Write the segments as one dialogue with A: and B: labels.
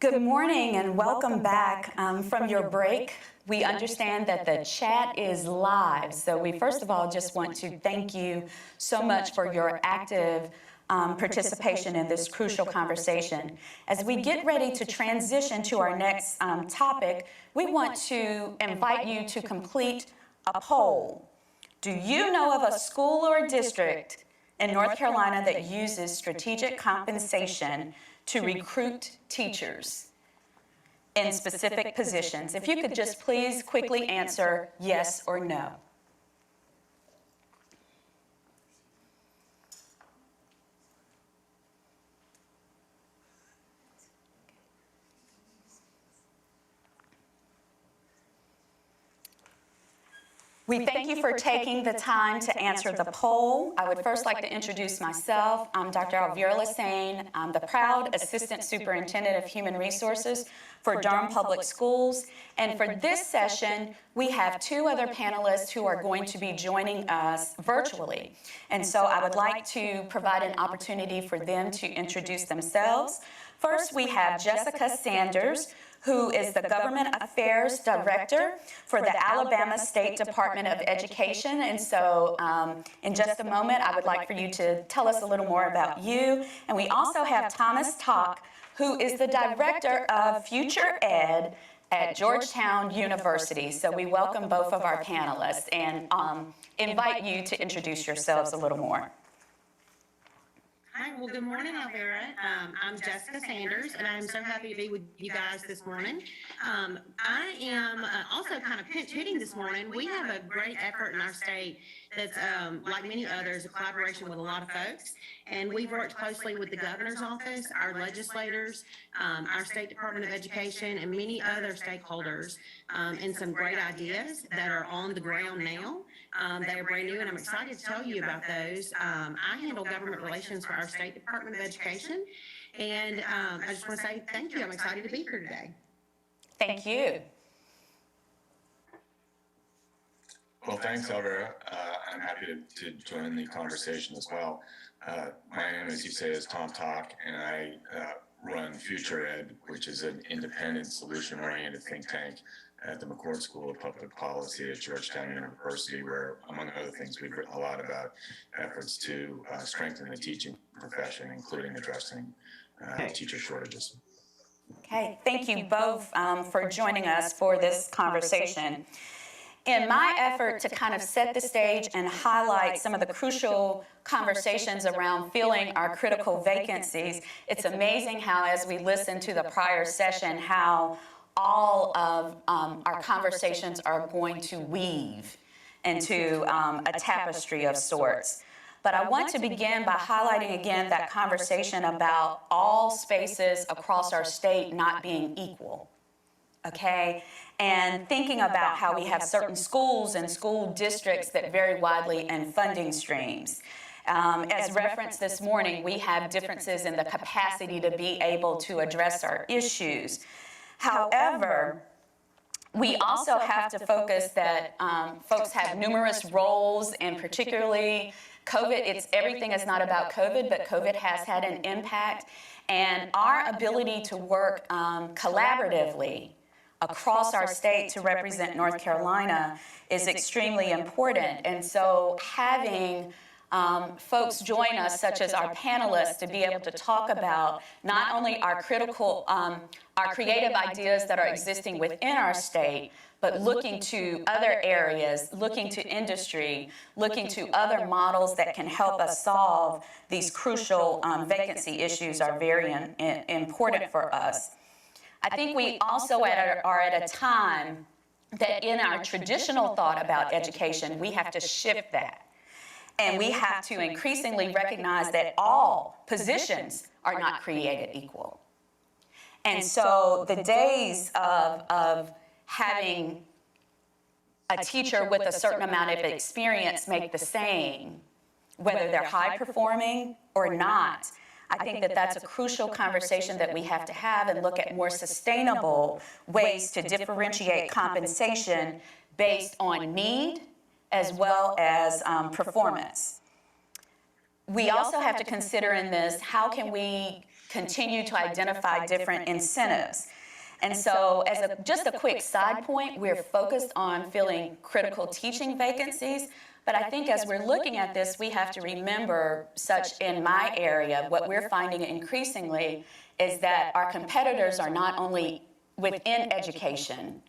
A: Good morning and welcome back from your break. We understand that the chat is live, so we first of all just want to thank you so much for your active participation in this crucial conversation. As we get ready to transition to our next topic, we want to invite you to complete a poll. Do you know of a school or district in North Carolina that uses strategic compensation to recruit teachers in specific positions? If you could just please quickly answer yes or no. We thank you for taking the time to answer the poll. I would first like to introduce myself. I'm Dr. Alvera Lesane. I'm the proud Assistant Superintendent of Human Resources for Durham Public Schools. And for this session, we have two other panelists who are going to be joining us virtually. And so I would like to provide an opportunity for them to introduce themselves. First, we have Jessica Sanders, who is the Government Affairs Director for the Alabama State Department of Education. And so in just a moment, I would like for you to tell us a little more about you. And we also have Thomas Toch, who is the Director of Future Ed at Georgetown University. So we welcome both of our panelists and invite you to introduce yourselves a little more.
B: Hi, well, good morning, Alvera. I'm Jessica Sanders, and I'm so happy to be with you guys this morning. I am also kind of pinch hitting this morning. We have a great effort in our state that's, like many others, a collaboration with a lot of folks. And we've worked closely with the governor's office, our legislators, our State Department of Education, and many other stakeholders, and some great ideas that are on the ground now. They are brand new, and I'm excited to tell you about those. I handle government relations for our State Department of Education, and I just want to say thank you. I'm excited to be here today.
A: Thank you.
C: Well, thanks, Alvera. I'm happy to join the conversation as well. My name, as you say, is Tom Toch, and I run Future Ed, which is an independent, solution-oriented think tank at the McCord School of Public Policy at Georgetown University, where, among other things, we've written a lot about efforts to strengthen the teaching profession, including addressing teacher shortages.
A: Okay, thank you both for joining us for this conversation. In my effort to kind of set the stage and highlight some of the crucial conversations around filling our critical vacancies, it's amazing how, as we listen to the prior session, how all of our conversations are going to weave into a tapestry of sorts. But I want to begin by highlighting again that conversation about all spaces across our state not being equal, okay? And thinking about how we have certain schools and school districts that vary widely in funding streams. As referenced this morning, we have differences in the capacity to be able to address our issues. However, we also have to focus that folks have numerous roles, and particularly COVID, everything is not about COVID, but COVID has had an impact. And our ability to work collaboratively across our state to represent North Carolina is extremely important. And so having folks join us, such as our panelists, to be able to talk about not only our critical, our creative ideas that are existing within our state, but looking to other areas, looking to industry, looking to other models that can help us solve these crucial vacancy issues are very important for us. I think we also are at a time that in our traditional thought about education, we have to shift that. And we have to increasingly recognize that all positions are not created equal. And so the days of having a teacher with a certain amount of experience make the same, whether they're high performing or not, I think that that's a crucial conversation that we have to have and look at more sustainable ways to differentiate compensation based on need as well as performance. We also have to consider in this, how can we continue to identify different incentives. And so as just a quick side point, we're focused on filling critical teaching vacancies, but I think as we're looking at this, we have to remember, such in my area, what we're finding increasingly is that our competitors are not only within education,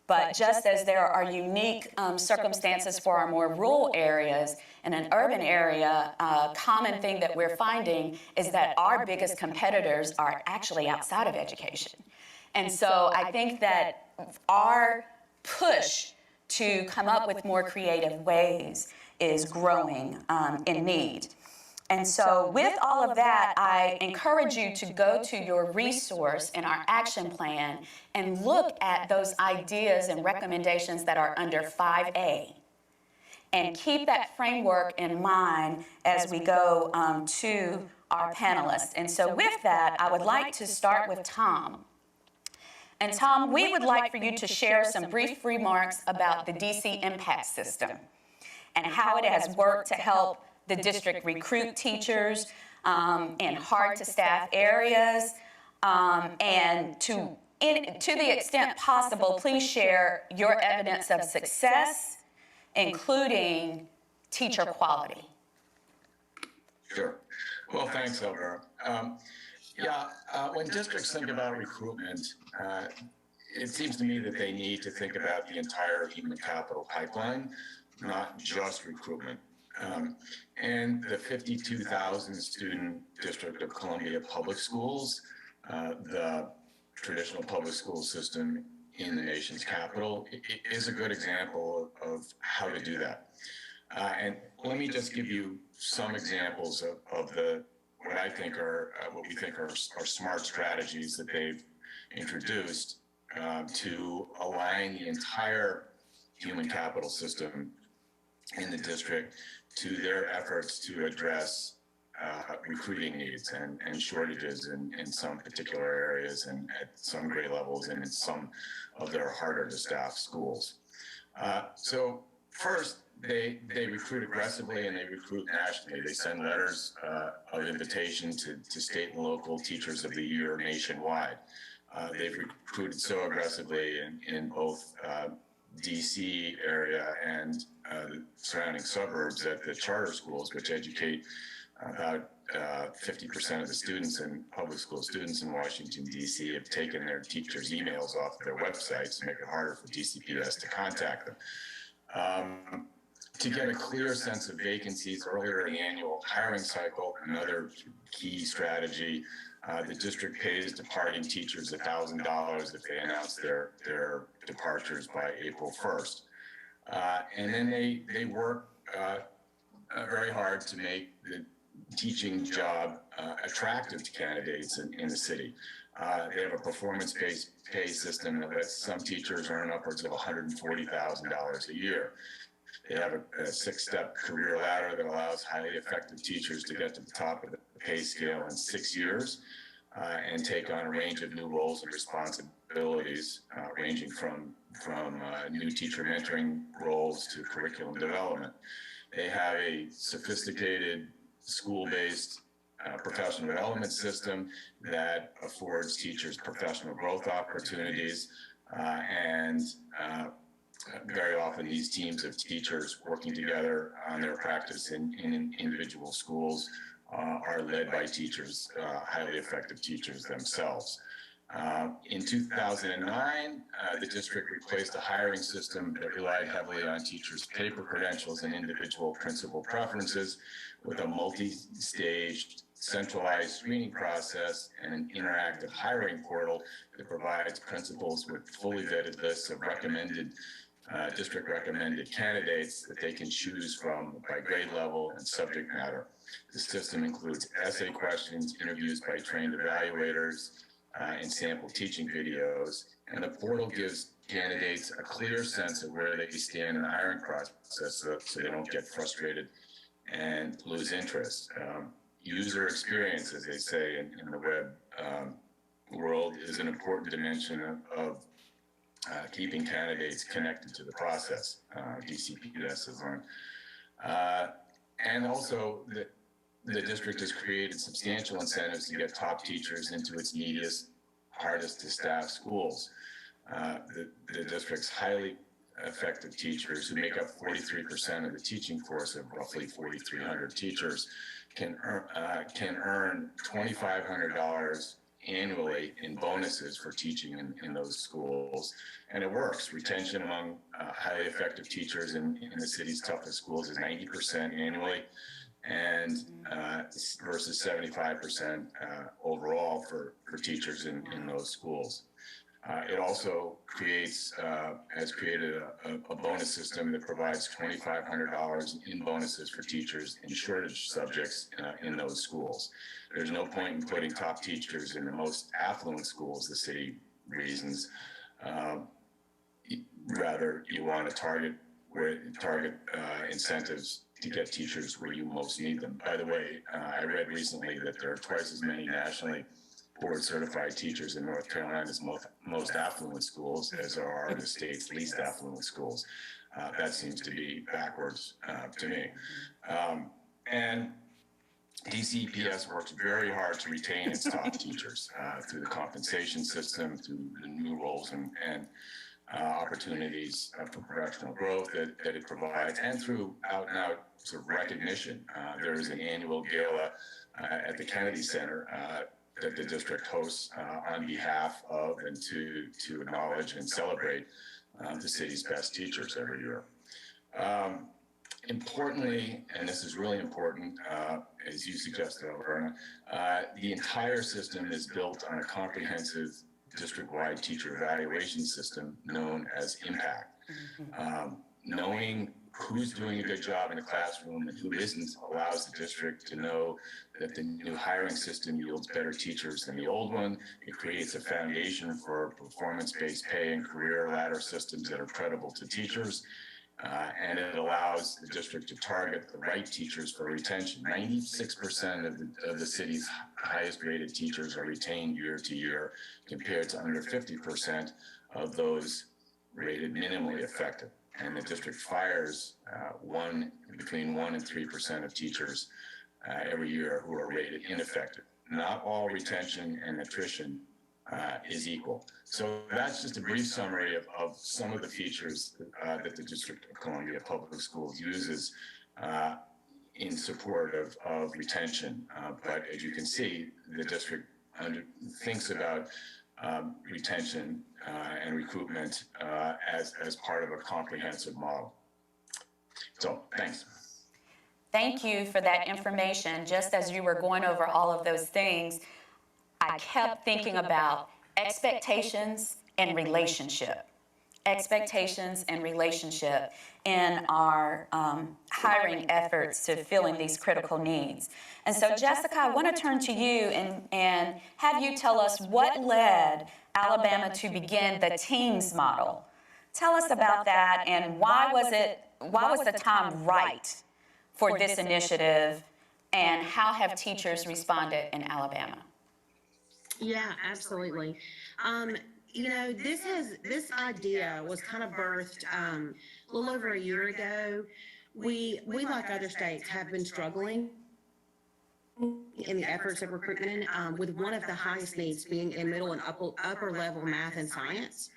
A: but just as there are unique circumstances for our more rural areas, in an urban area, a common thing that we're finding is that our biggest competitors are actually outside of education. And so I think that our push to come up with more creative ways is growing in need. And so with all of that, I encourage you to go to your resource in our action plan and look at those ideas and recommendations that are under 5A. And keep that framework in mind as we go to our panelists. And so with that, I would like to start with Tom. And Tom, we would like for you to share some brief remarks about the DC Impact System and how it has worked to help the district recruit teachers in hard-to-staff areas, and to the extent possible, please share your evidence of success, including teacher quality.
C: Sure. Well, thanks, Alvera. When districts think about recruitment, it seems to me that they need to think about the entire human capital pipeline, not just recruitment. And the 52,000 student District of Columbia Public Schools, the traditional public school system in the nation's capital, is a good example of how to do that. And let me just give you some examples of what I think are what we think are smart strategies that they've introduced to align the entire human capital system in the district to their efforts to address recruiting needs and shortages in some particular areas and at some grade levels and in some of their harder to staff schools. So first, they recruit aggressively and they recruit nationally. They send letters of invitation to state and local teachers of the year nationwide. They've recruited so aggressively in both DC area and surrounding suburbs that the charter schools, which educate about 50% of the students and public school students in Washington, D.C., have taken their teachers' emails off their websites to make it harder for DCPS to contact them. To get a clear sense of vacancies earlier in the annual hiring cycle, another key strategy, the district pays departing teachers $1,000 if they announce their departures by April 1st. And then they work very hard to make the teaching job attractive to candidates in the city. They have a performance-based pay system that lets some teachers earn upwards of $140,000 a year. They have a 6-step career ladder that allows highly effective teachers to get to the top of the pay scale in 6 years and take on a range of new roles and responsibilities, ranging from new teacher mentoring roles to curriculum development. They have a sophisticated school-based professional development system that affords teachers professional growth opportunities and very often these teams of teachers working together on their practice in individual schools are led by teachers, highly effective teachers themselves. In 2009, the district replaced a hiring system that relied heavily on teachers' paper credentials and individual principal preferences with a multi-staged centralized screening process and an interactive hiring portal that provides principals with fully vetted lists of district recommended candidates that they can choose from by grade level and subject matter. The system includes essay questions, interviews by trained evaluators, and sample teaching videos. And the portal gives candidates a clear sense of where they stand in the hiring process so they don't get frustrated and lose interest. User experience, as they say in the web world, is an important dimension of keeping candidates connected to the process, DCPS has learned. And also, the district has created substantial incentives to get top teachers into its neediest, hardest to staff schools. The district's highly effective teachers, who make up 43% of the teaching force of roughly 4,300 teachers, can earn $2,500 annually in bonuses for teaching in those schools. And it works. Retention among highly effective teachers in the city's toughest schools is 90% annually, and versus 75% overall for teachers in those schools. It also has created a bonus system that provides $2,500 in bonuses for teachers in shortage subjects in those schools. There's no point in putting top teachers in the most affluent schools, the city reasons. Rather, you want to target incentives to get teachers where you most need them. By the way, I read recently that there are twice as many nationally board certified teachers in North Carolina's most affluent schools as there are in the state's least affluent schools. That seems to be backwards to me. And DCPS works very hard to retain its top teachers through the compensation system, through the new roles and opportunities for professional growth that it provides, and through out-and-out sort of recognition. There is an annual gala at the Kennedy Center that the district hosts on behalf of and to acknowledge and celebrate the city's best teachers every year. Importantly, and this is really important, as you suggested, Alvera, the entire system is built on a comprehensive district-wide teacher evaluation system known as IMPACT. Knowing who's doing a good job in the classroom and who isn't allows the district to know that the new hiring system yields better teachers than the old one. It creates a foundation for performance-based pay and career ladder systems that are credible to teachers. And it allows the district to target the right teachers for retention. 96% of the city's highest rated teachers are retained year to year, compared to under 50% of those rated minimally effective. And the district fires between 1% and 3% of teachers every year who are rated ineffective. Not all retention and attrition is equal. So that's just a brief summary of some of the features that the District of Columbia Public Schools uses in support of retention. But as you can see, the district thinks about retention and recruitment as part of a comprehensive model. So, thanks.
A: Thank you for that information. Just as you were going over all of those things, I kept thinking about expectations and relationship. Expectations and relationship in our hiring efforts to filling these critical needs. And so, Jessica, I want to turn to you and have you tell us what led Alabama to begin the teams model. Tell us about that, and why was the time right for this initiative, and how have teachers responded in Alabama?
B: Yeah, absolutely. You know, this idea was kind of birthed a little over a year ago. We like other states have been struggling in the efforts of recruitment with one of the highest needs being in middle and upper level math and science.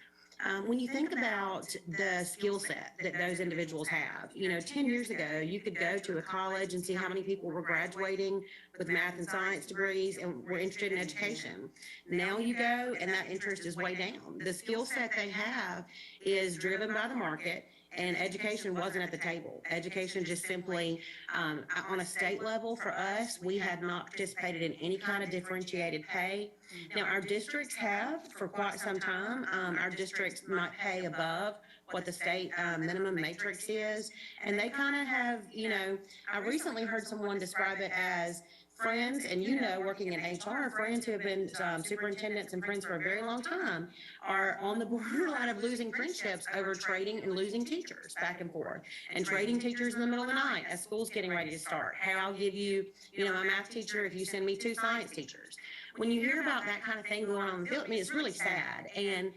B: When you think about the skill set that those individuals have, you know, 10 years ago, you could go to a college and see how many people were graduating with math and science degrees and were interested in education. Now you go and that interest is way down. The skill set they have is driven by the market, and education wasn't at the table. Education just simply, on a state level for us, we had not participated in any kind of differentiated pay. Now, our districts have for quite some time. Our districts might pay above what the state minimum matrix is. And they kind of have, you know, I recently heard someone describe it as friends, and you know, working in HR, friends who have been superintendents and friends for a very long time are on the borderline of losing friendships over trading and losing teachers back and forth, and trading teachers in the middle of the night as school's getting ready to start. Hey, I'll give you, you know, my math teacher if you send me 2 science teachers. When you hear about that kind of thing going on in the field, I mean, it's really sad. And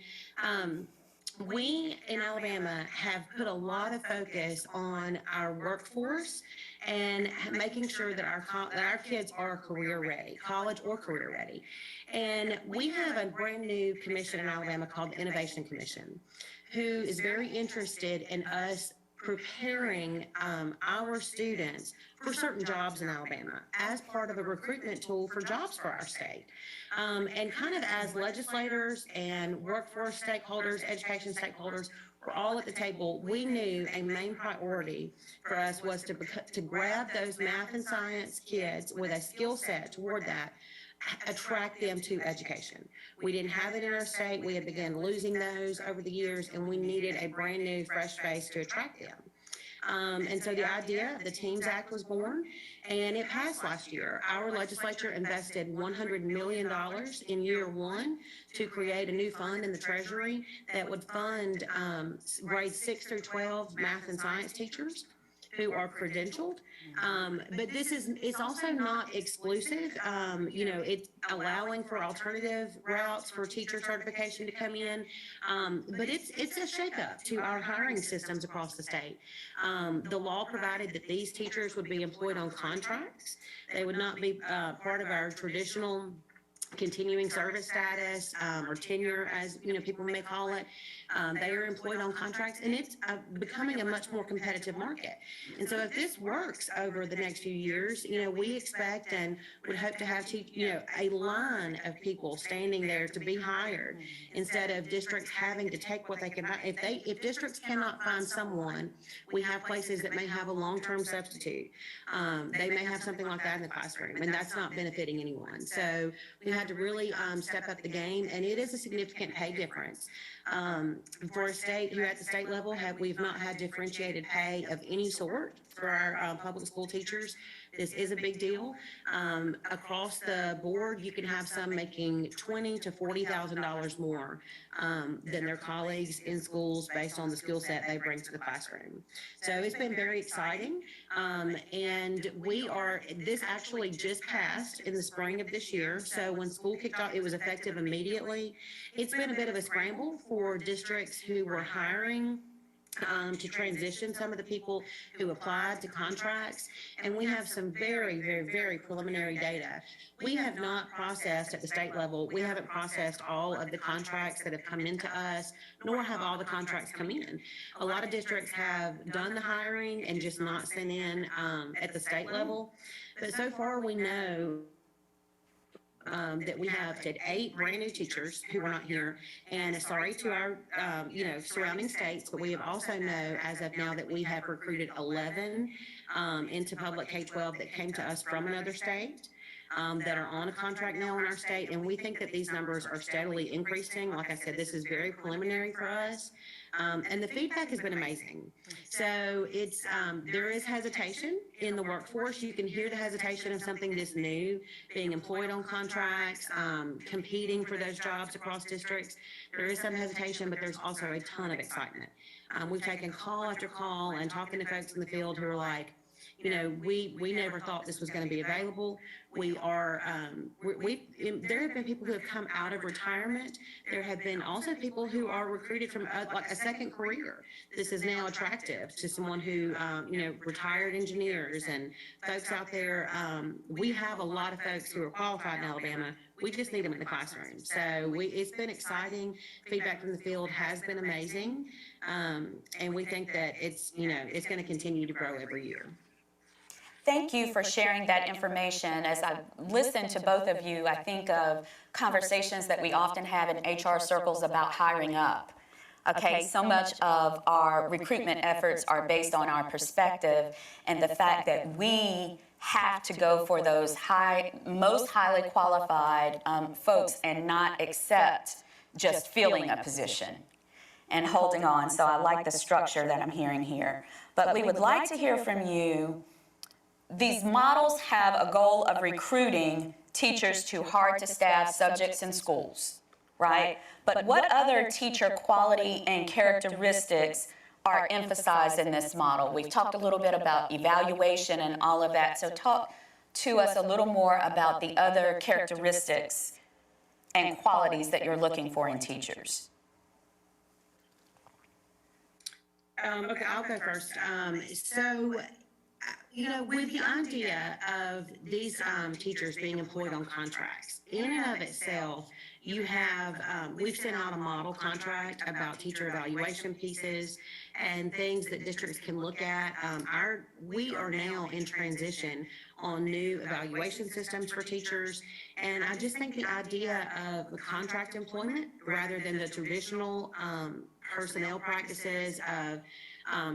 B: we in Alabama have put a lot of focus on our workforce and making sure that our kids are career ready, college or career ready. And we have a brand new commission in Alabama called the Innovation Commission, who is very interested in us preparing our students for certain jobs in Alabama as part of a recruitment tool for jobs for our state. And kind of as legislators and workforce stakeholders, education stakeholders, were all at the table, we knew a main priority for us was to grab those math and science kids with a skill set toward that, attract them to education. We didn't have it in our state. We had begun losing those over the years, and we needed a brand new, fresh face to attract them. And so the idea, the TEAMS Act was born, and it passed last year. Our legislature invested $100 million in year one to create a new fund in the Treasury that would fund grades 6 through 12 math and science teachers who are credentialed. But it's also not exclusive. It's allowing for alternative routes for teacher certification to come in. But it's a shakeup to our hiring systems across the state. The law provided that these teachers would be employed on contracts. They would not be part of our traditional continuing service status, or tenure, as people may call it. They are employed on contracts, and it's becoming a much more competitive market. And so if this works over the next few years, we expect and would hope to have a line of people standing there to be hired, instead of districts having to take what they can find. If districts cannot find someone, we have places that may have a long-term substitute. They may have something like that in the classroom, and that's not benefiting anyone. So we had to really step up the game, and it is a significant pay difference. For a state who at the state level we've not had differentiated pay of any sort for our public school teachers. This is a big deal. Across the board, you can have some making $20,000 to $40,000 more than their colleagues in schools based on the skill set they bring to the classroom. So it's been very exciting. And this actually just passed in the spring of this year. So when school kicked off, it was effective immediately. It's been a bit of a scramble for districts who were hiring to transition some of the people who applied to contracts. And we have some very, very, very preliminary data. We have not processed at the state level. We haven't processed all of the contracts that have come into us, nor have all the contracts come in. A lot of districts have done the hiring and just not sent in at the state level. But so far we know that we have 8 brand new teachers who are not here, and sorry to our surrounding states, but we have also know as of now that we have recruited 11 into public K-12 that came to us from another state. That are on a contract now in our state, and we think that these numbers are steadily increasing. Like I said, this is very preliminary for us, and the feedback has been amazing. So it's there is hesitation in the workforce. You can hear the hesitation of something this new, being employed on contracts, competing for those jobs across districts. There is some hesitation, but there's also a ton of excitement. We've taken call after call and talking to folks in the field who are like, we never thought this was going to be available. There have been people who have come out of retirement. There have been also people who are recruited from like a second career. This is now attractive to someone who, retired engineers and folks out there. We have a lot of folks who are qualified in Alabama. We just need them in the classroom. So it's been exciting. Feedback from the field has been amazing. And we think that it's going to continue to grow every year.
A: Thank you for sharing that information. As I listen to both of you, I think of conversations that we often have in HR circles about hiring up. Okay, so much of our recruitment efforts are based on our perspective and the fact that we have to go for those most highly qualified folks and not accept just filling a position and holding on. So I like the structure that I'm hearing here. But we would like to hear from you. These models have a goal of recruiting teachers to hard-to-staff subjects in schools, right? But what other teacher quality and characteristics are emphasized in this model? We've talked a little bit about evaluation and all of that, so talk to us a little more about the other characteristics and qualities that you're looking for in teachers.
B: Okay, I'll go first. With the idea of these teachers being employed on contracts, in and of itself, you have, we've sent out a model contract about teacher evaluation pieces and things that districts can look at. We are now in transition on new evaluation systems for teachers. And I just think the idea of the contract employment rather than the traditional personnel practices of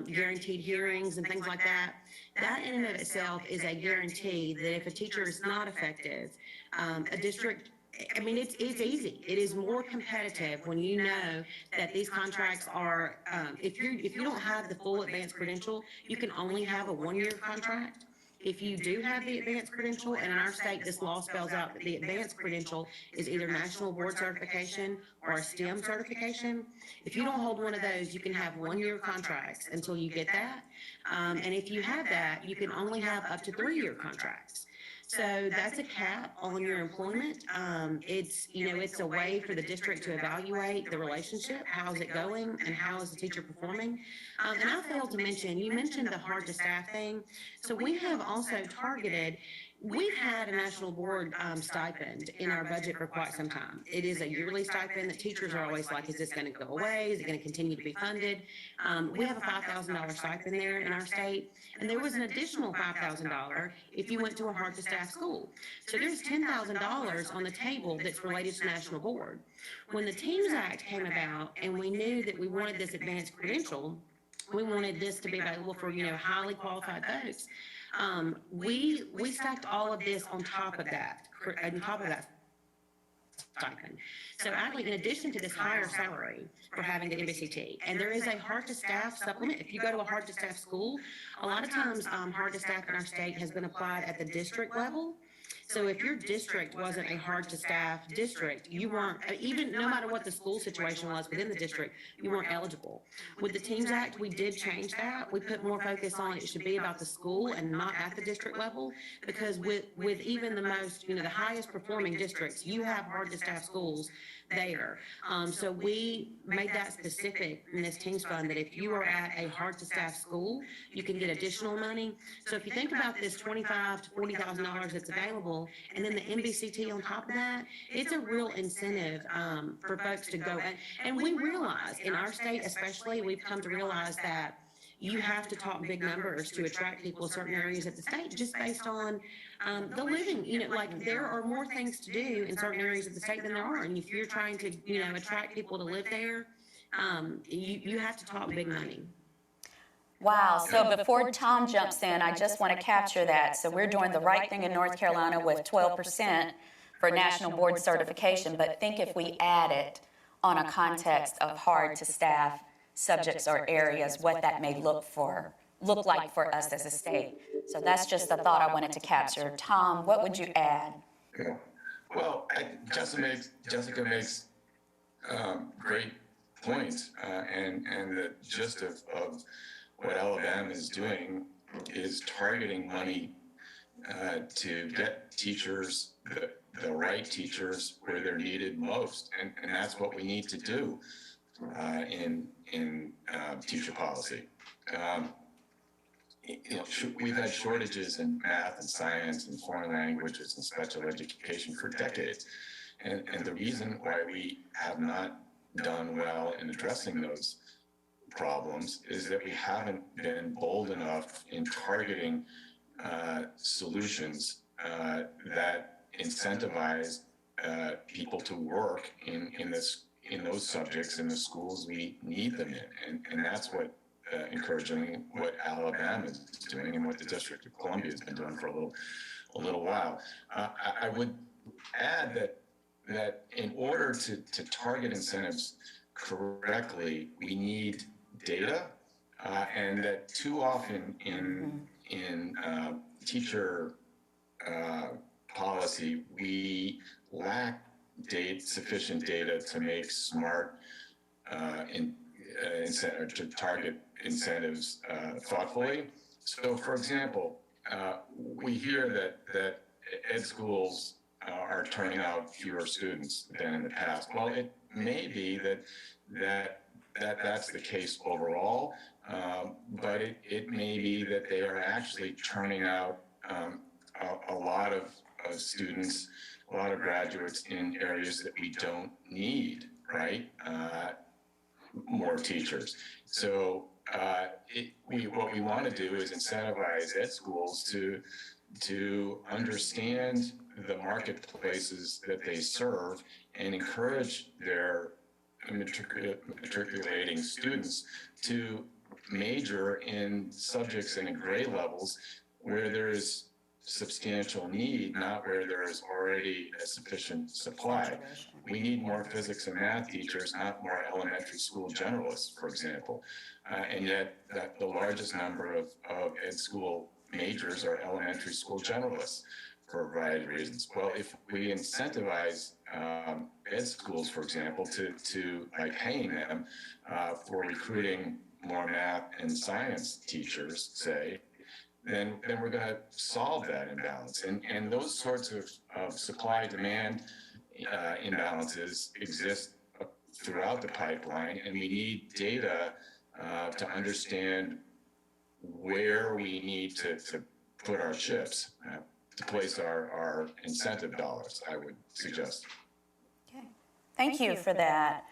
B: guaranteed hearings and things like that, that in and of itself is a guarantee that if a teacher is not effective, a district, I mean, it's easy. It is more competitive when you know that these contracts are, if you don't have the full advanced credential, you can only have a 1-year contract. If you do have the advanced credential, and in our state, this law spells out that the advanced credential is either national board certification or a STEM certification. If you don't hold one of those, you can have 1-year contracts until you get that. And if you have that, you can only have up to 3-year contracts. So that's a cap on your employment. It's a way for the district to evaluate the relationship. How's it going and how is the teacher performing? And I failed to mention, you mentioned the hard to staff thing. So we have also targeted, we've had a national board stipend in our budget for quite some time. It is a yearly stipend that teachers are always like, is this going to go away? Is it going to continue to be funded? We have a $5,000 stipend there in our state. And there was an additional $5,000 if you went to a hard to staff school. So there's $10,000 on the table that's related to national board. When the TEAMS Act came about and we knew that we wanted this advanced credential, we wanted this to be available for, highly qualified folks. We stacked all of this on top of that stipend. So actually, in addition to this higher salary for having the MBCT, and there is a hard to staff supplement. If you go to a hard to staff school, a lot of times hard to staff in our state has been applied at the district level. So if your district wasn't a hard to staff district, you weren't, even no matter what the school situation was within the district, you weren't eligible. With the TEAMS Act, we did change that. We put more focus on it should be about the school and not at the district level, because with even the most, the highest performing districts, you have hard to staff schools there. So we made that specific in this TEAMS fund that if you are at a hard to staff school, you can get additional money. So if you think about this $25,000 to $40,000 that's available, and then the MBCT on top of that, it's a real incentive for folks to go. And we realize in our state especially, we've come to realize that you have to talk big numbers to attract people to certain areas of the state just based on the living. There are more things to do in certain areas of the state than there are. And if you're trying to, attract people to live there, you have to talk big money.
A: Wow, so before Tom jumps in, I just want to capture that. So we're doing the right thing in North Carolina with 12% for national board certification, but think if we add it on a context of hard to staff subjects or areas, what that may look like for us as a state. So that's just the thought I wanted to capture. Tom, what would you add?
C: Yeah. Well, Jessica makes great points, and the gist of what Alabama is doing is targeting money to get teachers, the right teachers where they're needed most, and that's what we need to do in teacher policy. We've had shortages in math and science and foreign languages and special education for decades, and the reason why we have not done well in addressing those problems is that we haven't been bold enough in targeting solutions that incentivize people to work in those subjects in the schools we need them in, and that's what encouraging what Alabama is doing and what the District of Columbia has been doing for a little while. I would add that in order to target incentives correctly, we need data, and that too often in teacher policy, we lack sufficient data to make smart to target incentives thoughtfully. So, for example, we hear that ed schools are turning out fewer students than in the past. Well, it may be that that's the case overall, but it may be that they are actually turning out a lot of students, a lot of graduates in areas that we don't need, right? More teachers. So what we want to do is incentivize ed schools to understand the marketplaces that they serve and encourage their matriculating students to major in subjects and in grade levels where there is substantial need, not where there is already a sufficient supply. We need more physics and math teachers, not more elementary school generalists, for example. And yet the largest number of ed school majors are elementary school generalists for a variety of reasons. Well, if we incentivize ed schools, for example, to by paying them for recruiting more math and science teachers, say, then we're going to solve that imbalance. And those sorts of supply-demand imbalances exist throughout the pipeline, and we need data to understand where we need to put our chips, to place our incentive dollars, I would suggest.
A: Okay. Thank you for that.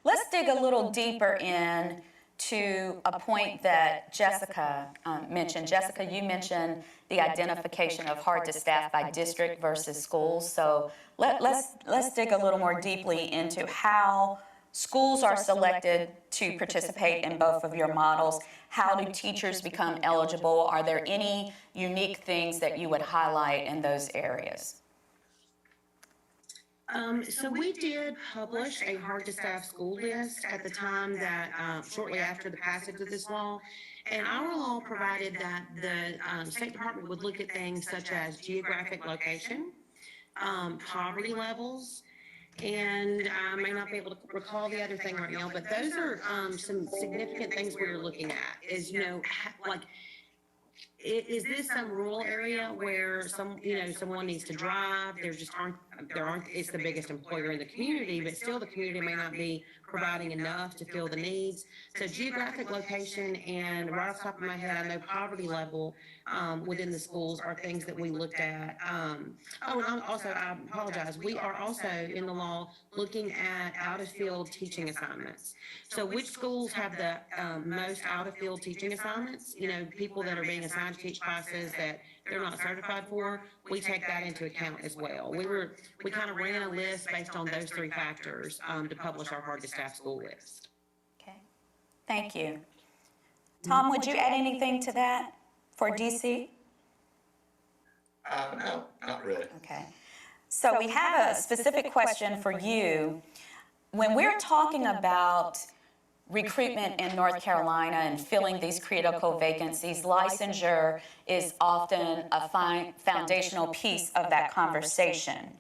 A: Let's dig a little deeper in to a point that Jessica mentioned. Jessica, you mentioned the identification of hard to staff by district versus schools. So let's dig a little more deeply into how schools are selected to participate in both of your models. How do teachers become eligible? Are there any unique things that you would highlight in those areas?
B: So we did publish a hard to staff school list at the time that, shortly after the passage of this law. And our law provided that the State Department would look at things such as geographic location, poverty levels, and I may not be able to recall the other thing right now, but those are some significant things we were looking at is, like, is this some rural area where someone needs to drive? There aren't, it's the biggest employer in the community, but still the community may not be providing enough to fill the needs. So geographic location and right off the top of my head, I know poverty level within the schools are things that we looked at. And I apologize. We are also in the law looking at out of field teaching assignments. So which schools have the most out of field teaching assignments? People that are being assigned to teach classes that they're not certified for, we take that into account as well. We kind of ran a list based on those three factors to publish our hard to staff school list.
A: Okay, thank you. Tom, would you add anything to that for DC?
C: No, not really.
A: Okay. So we have a specific question for you. When we're talking about recruitment in North Carolina and filling these critical vacancies, licensure is often a foundational piece of that conversation.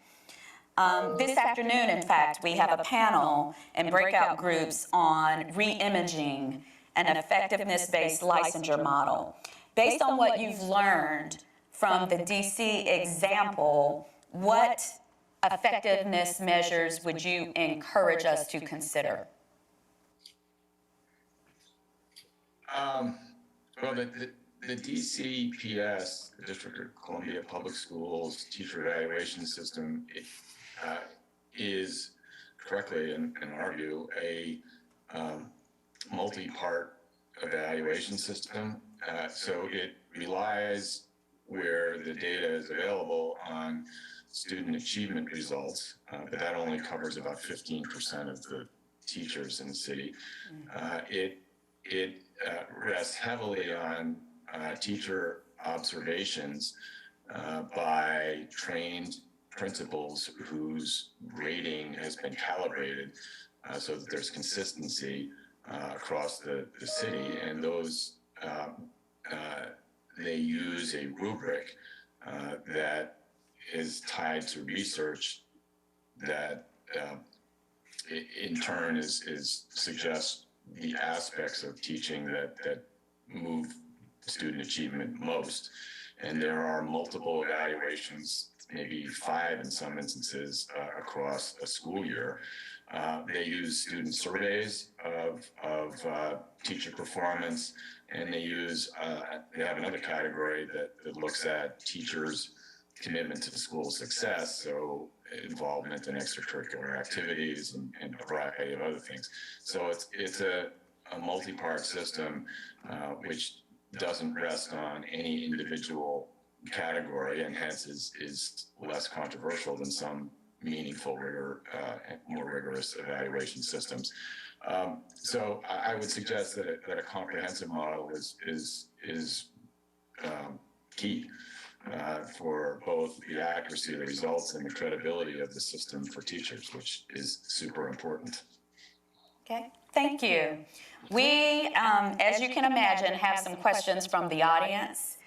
A: This afternoon, in fact, we have a panel and breakout groups on re-imaging an effectiveness-based licensure model. Based on what you've learned from the DC example, what effectiveness measures would you encourage us to consider?
C: Well, the DCPS, the District of Columbia Public Schools Teacher Evaluation System, is correctly, in our view, a multi-part evaluation system. So it relies, where the data is available, on student achievement results, but that only covers about 15% of the teachers in the city. It rests heavily on teacher observations by trained principals whose rating has been calibrated so that there's consistency across the city, and those they use a rubric that is tied to research that in turn suggests the aspects of teaching that move student achievement most. And there are multiple evaluations, maybe 5 in some instances, across a school year. They use student surveys of teacher performance, and they have another category that looks at teachers' commitment to the school's success, so involvement in extracurricular activities and a variety of other things. So it's a multi-part system which doesn't rest on any individual category, and hence is less controversial than some meaningful more rigorous evaluation systems. So I would suggest that a comprehensive model is key for both the accuracy of the results and the credibility of the system for teachers, which is super important.
A: Okay, thank you. We, as you can imagine, have some questions from the audience.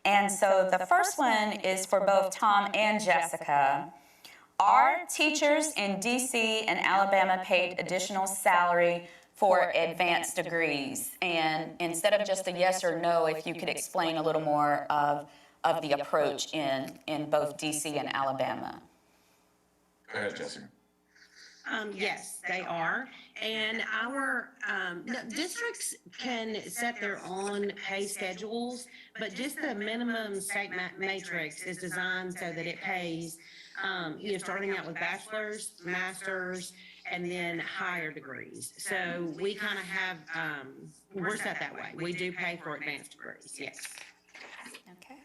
A: And so the first one is for both Tom and Jessica. Are teachers in DC and Alabama paid additional salary for advanced degrees? And instead of just a yes or no, if you could explain a little more of the approach in both DC and Alabama.
C: Go ahead, Jessica.
B: Yes, they are. And our districts can set their own pay schedules, but just the minimum state matrix is designed so that it pays, starting out with bachelor's, master's, and then higher degrees. So we kind of have, we're set that way. We do pay for advanced degrees, yes.
A: Okay.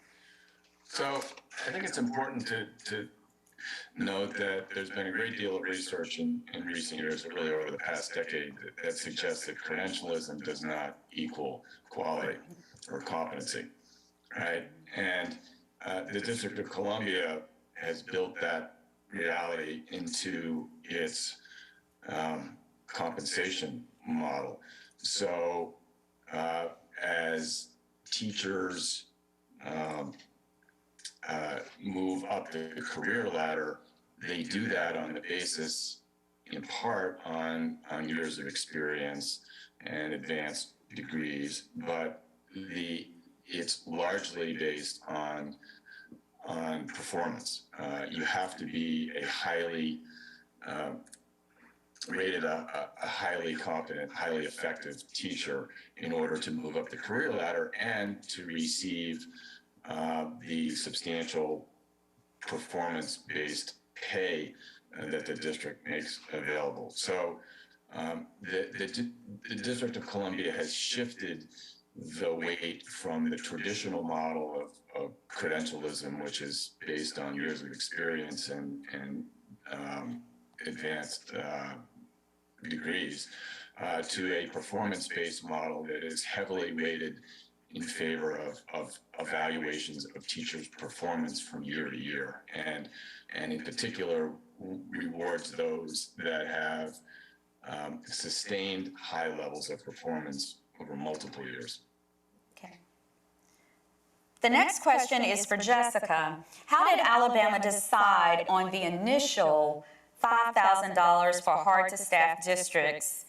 C: So I think it's important to note that there's been a great deal of research in recent years, really over the past decade, that suggests that credentialism does not equal quality or competency, right? And the District of Columbia has built that reality into its compensation model. So as teachers move up the career ladder, they do that on the basis, in part, on years of experience and advanced degrees, but it's largely based on performance. You have to be a highly rated a highly competent, highly effective teacher in order to move up the career ladder and to receive the substantial performance-based pay that the district makes available. So the District of Columbia has shifted the weight from the traditional model of credentialism, which is based on years of experience and advanced degrees, to a performance-based model that is heavily weighted in favor of evaluations of teachers' performance from year to year, and in particular rewards those that have sustained high levels of performance over multiple years.
A: Okay. The next question is for Jessica. How did Alabama decide on the initial $5,000 for hard-to-staff districts?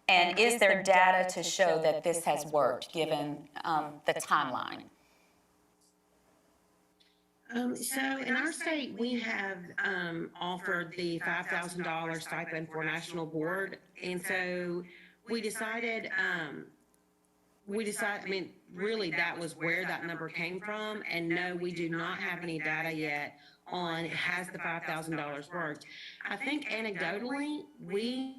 A: And is there data to show that this has worked, given the timeline?
B: So in our state, we have offered the $5,000 stipend for national board. And so we decided, I mean, really that was where that number came from. And no, we do not have any data yet on has the $5,000 worked. I think anecdotally, we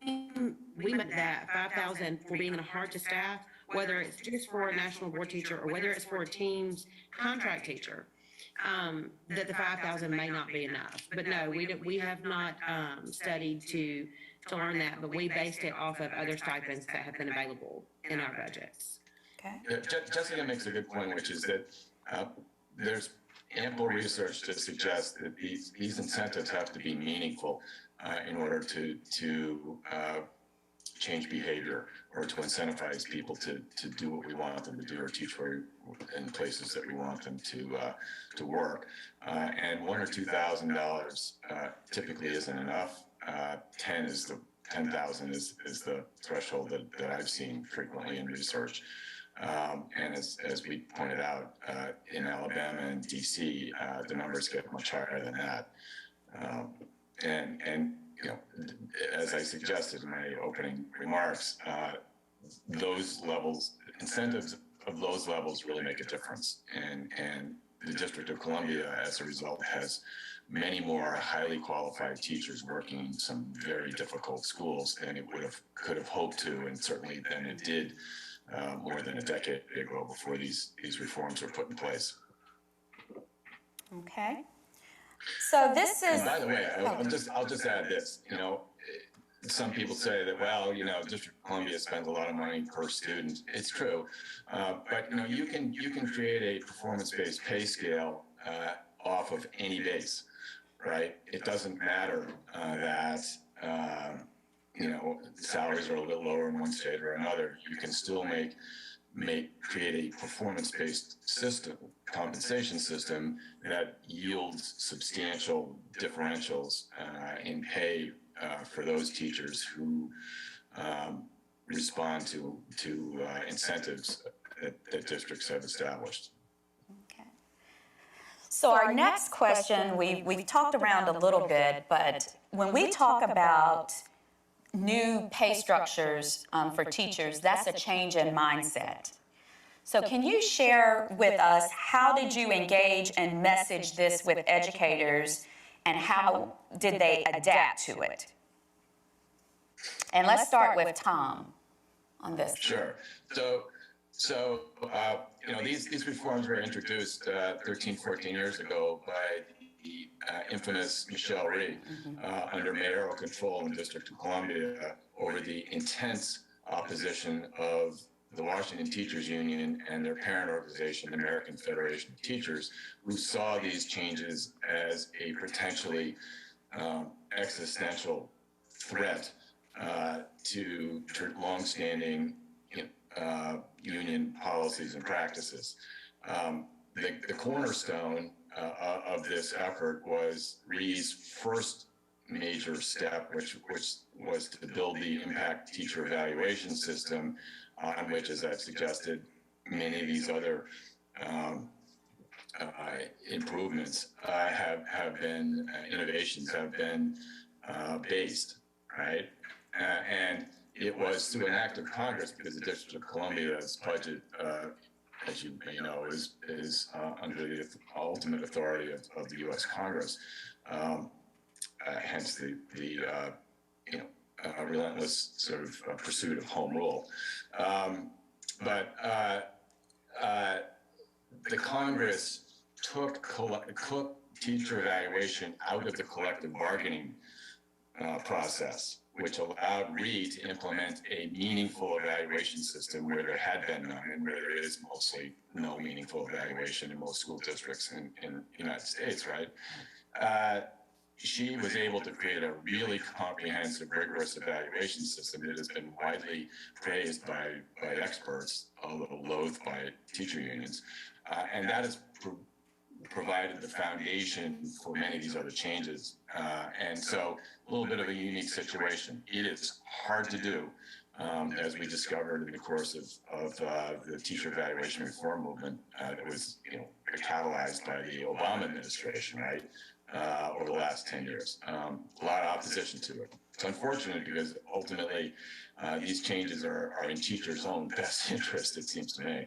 B: meant that 5,000 for being in a hard to staff, whether it's just for a national board teacher or whether it's for a team's contract teacher, that the 5,000 may not be enough. But no, we have not studied to learn that, but we based it off of other stipends that have been available in our budgets.
A: Okay.
C: Jessica makes a good point, which is that there's ample research to suggest that these incentives have to be meaningful in order to change behavior or to incentivize people to do what we want them to do or teach in places that we want them to work. And $1,000 or $2,000 typically isn't enough. 10,000 is the threshold that I've seen frequently in research. And as we pointed out, in Alabama and DC, the numbers get much higher than that. And as I suggested in my opening remarks, those levels, incentives of those levels really make a difference. And the District of Columbia, as a result, has many more highly qualified teachers working in some very difficult schools than it could have hoped to, and certainly than it did more than a decade ago before these reforms were put in place.
A: Okay. So this is.
C: And by the way, I'll just add this. Some people say that, well, District of Columbia spends a lot of money per student. It's true, but you can create a performance-based pay scale off of any base, right? It doesn't matter that salaries are a little lower in one state or another. You can still create a performance-based system, compensation system that yields substantial differentials in pay for those teachers who respond to incentives that districts have established.
A: Okay. So our next question, we've talked around a little bit, but when we talk about new pay structures for teachers, that's a change in mindset. So can you share with us, how did you engage and message this with educators, and how did they adapt to it? And let's start with Tom on this.
C: Sure. So these reforms were introduced 13, 14 years ago by the infamous Michelle Rhee under mayoral control in the District of Columbia over the intense opposition of the Washington Teachers Union and their parent organization, the American Federation of Teachers, who saw these changes as a potentially existential threat to longstanding union policies and practices. The cornerstone of this effort was Rhee's first major step, which was to build the impact teacher evaluation system, on which, as I've suggested, many of these other improvements innovations have been based, right? And it was through an act of Congress, because the District of Columbia's budget, as you may know, is under the ultimate authority of the U.S. Congress. Hence the relentless sort of pursuit of home rule. But the Congress took teacher evaluation out of the collective bargaining process, which allowed Rhee to implement a meaningful evaluation system where there had been none, and where there is mostly no meaningful evaluation in most school districts in the United States, right? She was able to create a really comprehensive, rigorous evaluation system that has been widely praised by experts, although loathed by teacher unions. And that has provided the foundation for many of these other changes. And so a little bit of a unique situation. It is hard to do, as we discovered in the course of the teacher evaluation reform movement that was catalyzed by the Obama administration, right? Over the last 10 years. A lot of opposition to it. It's unfortunate because ultimately these changes are in teachers' own best interest, it seems to me.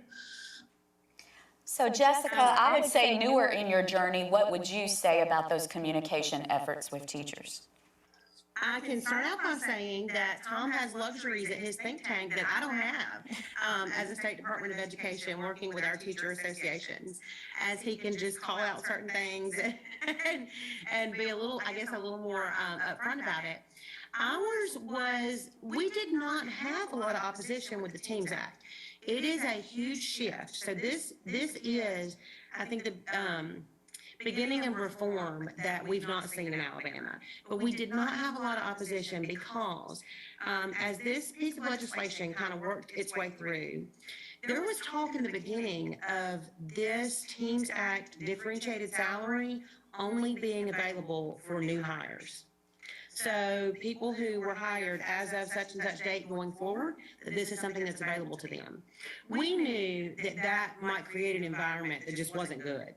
A: So Jessica, I would say newer in your journey, what would you say about those communication efforts with teachers?
B: I can start out by saying that Tom has luxuries at his think tank that I don't have as a State Department of Education working with our teacher associations, as he can just call out certain things and be a little more upfront about it. Ours was, we did not have a lot of opposition with the TEAMS Act. It is a huge shift. So this is, I think, the beginning of reform that we've not seen in Alabama. But we did not have a lot of opposition because as this piece of legislation kind of worked its way through, there was talk in the beginning of this TEAMS Act differentiated salary only being available for new hires. So people who were hired as of such and such date going forward, that this is something that's available to them. We knew that that might create an environment that just wasn't good.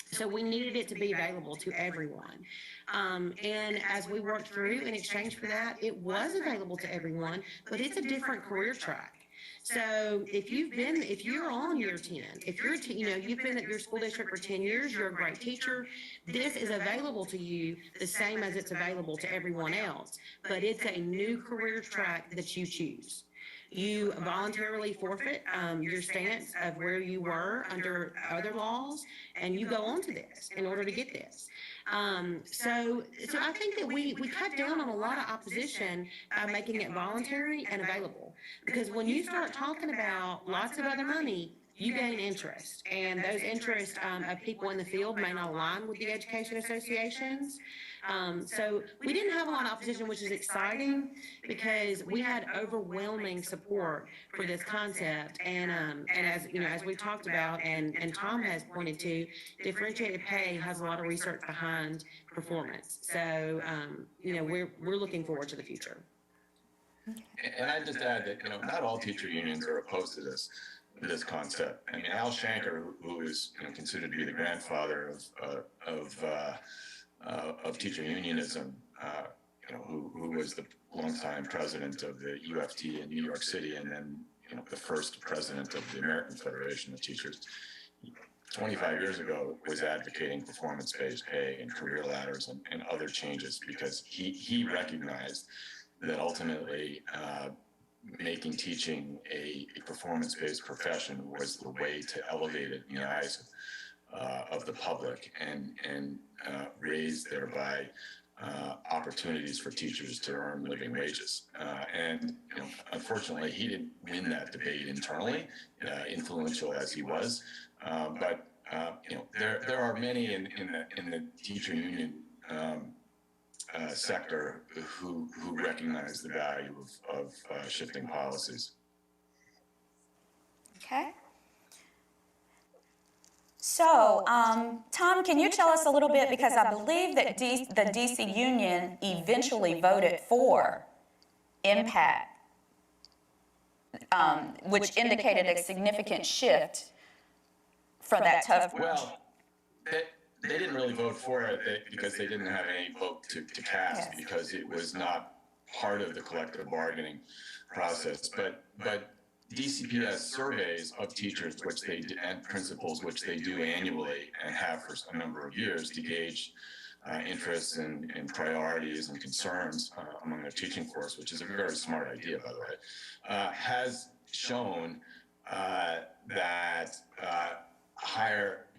B: So we needed it to be available to everyone. And as we worked through, in exchange for that, it was available to everyone, but it's a different career track. So if you're on year 10, if you're, you've been at your school district for 10 years, you're a great teacher, this is available to you the same as it's available to everyone else, but it's a new career track that you choose. You voluntarily forfeit your stance of where you were under other laws, and you go on to this in order to get this. So I think that we cut down on a lot of opposition by making it voluntary and available. Because when you start talking about lots of other money, you gain interest, and those interests of people in the field may not align with the education associations. So we didn't have a lot of opposition, which is exciting because we had overwhelming support for this concept. And as as we've talked about, and Tom has pointed to, differentiated pay has a lot of research behind performance. So we're looking forward to the future.
C: And I just add that not all teacher unions are opposed to this concept. I mean, Al Shanker, who is considered to be the grandfather of teacher unionism, who was the longtime president of the UFT in New York City, and then the first president of the American Federation of Teachers, 25 years ago was advocating performance-based pay and career ladders and other changes, because he recognized that ultimately making teaching a performance-based profession was the way to elevate it in the eyes of the public and raise thereby opportunities for teachers to earn living wages. And unfortunately, he didn't win that debate internally, influential as he was. But there are many in the teacher union sector who recognize the value of shifting policies.
A: Okay. So, Tom, can you tell us a little bit, because I believe that the DC Union eventually voted for impact, which indicated a significant shift for that tough.
C: Well, they didn't really vote for it because they didn't have any vote to cast,
A: Yes.
C: because it was not part of the collective bargaining process. But DCPS surveys of teachers, and principals, which they do annually and have for a number of years, to gauge interests and priorities and concerns among their teaching force, which is a very smart idea, by the way, has shown that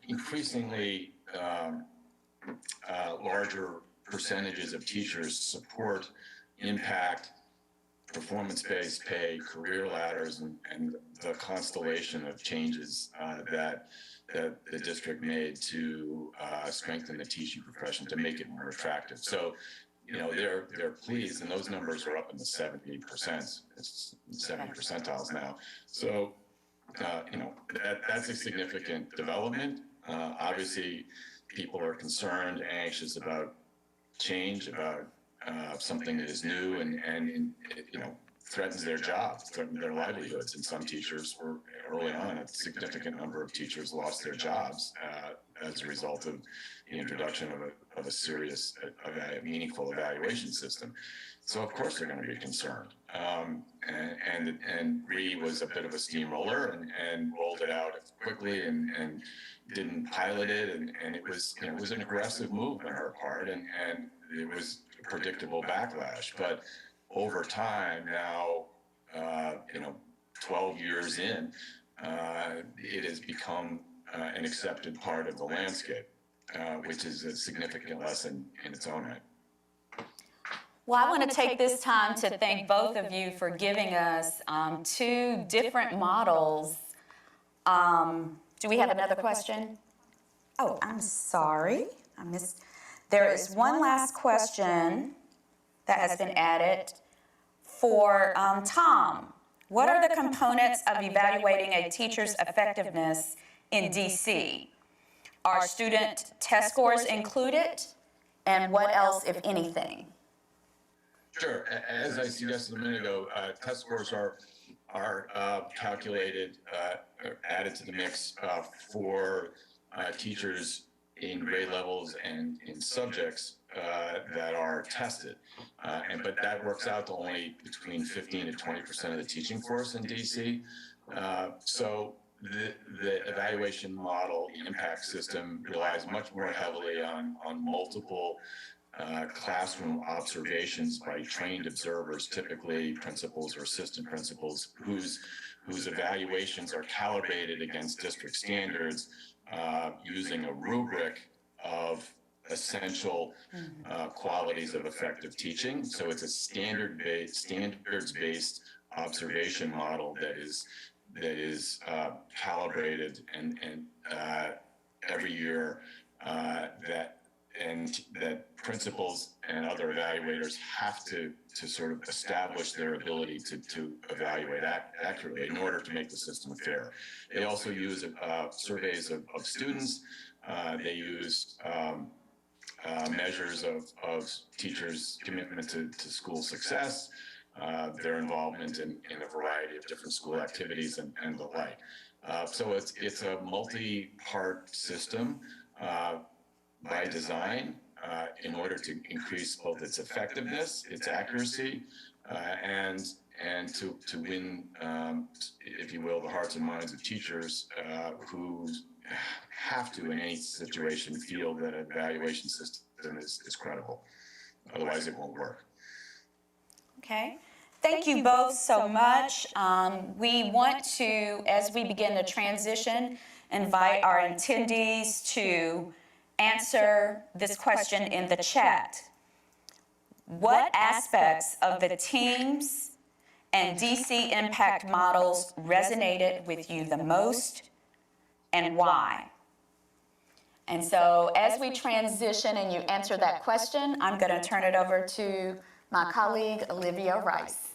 C: increasingly larger percentages of teachers support impact, performance-based pay, career ladders, and the constellation of changes that the district made to strengthen the teaching profession, to make it more attractive. So, they're pleased, and those numbers are up in the 70%. It's 70 percentiles now. So, that's a significant development. Obviously, people are concerned, anxious about change, about something that is new and threatens their jobs, threatens their livelihoods. And some teachers were early on, a significant number of teachers lost their jobs as a result of the introduction of a serious, meaningful evaluation system. So of course they're going to be concerned. And Ree was a bit of a steamroller and rolled it out quickly and didn't pilot it, and it was an aggressive move on her part, and it was a predictable backlash. But over time now, 12 years in, it has become an accepted part of the landscape, which is a significant lesson in its own right.
A: Well, I want to take this time to thank both of you for giving us two different models. Do we have another question? Oh, I'm sorry. I missed. There is one last question that has been added for Tom. What are the components of evaluating a teacher's effectiveness in DC? Are student test scores included? And what else, if anything?
C: Sure. As I suggested a minute ago, test scores are calculated, or added to the mix for teachers in grade levels and in subjects that are tested. But that works out to only between 15 to 20% of the teaching force in DC. So the evaluation model, the impact system, relies much more heavily on multiple classroom observations by trained observers, typically principals or assistant principals, whose evaluations are calibrated against district standards using a rubric of essential qualities of effective teaching. So it's a standards-based observation model that is calibrated and every year that principals and other evaluators have to sort of establish their ability to evaluate accurately in order to make the system fair. They also use surveys of students. They use measures of teachers' commitment to school success, their involvement in a variety of different school activities and the like. So it's a multi-part system by design in order to increase both its effectiveness, its accuracy, and to win, if you will, the hearts and minds of teachers who have to, in any situation, feel that an evaluation system is credible. Otherwise, it won't work.
A: Okay. Thank you both so much. We want to, as we begin the transition, invite our attendees to answer this question in the chat. What aspects of the teams and DC impact models resonated with you the most, and why? And so as we transition and you answer that question, I'm going to turn it over to my colleague, Olivia Rice.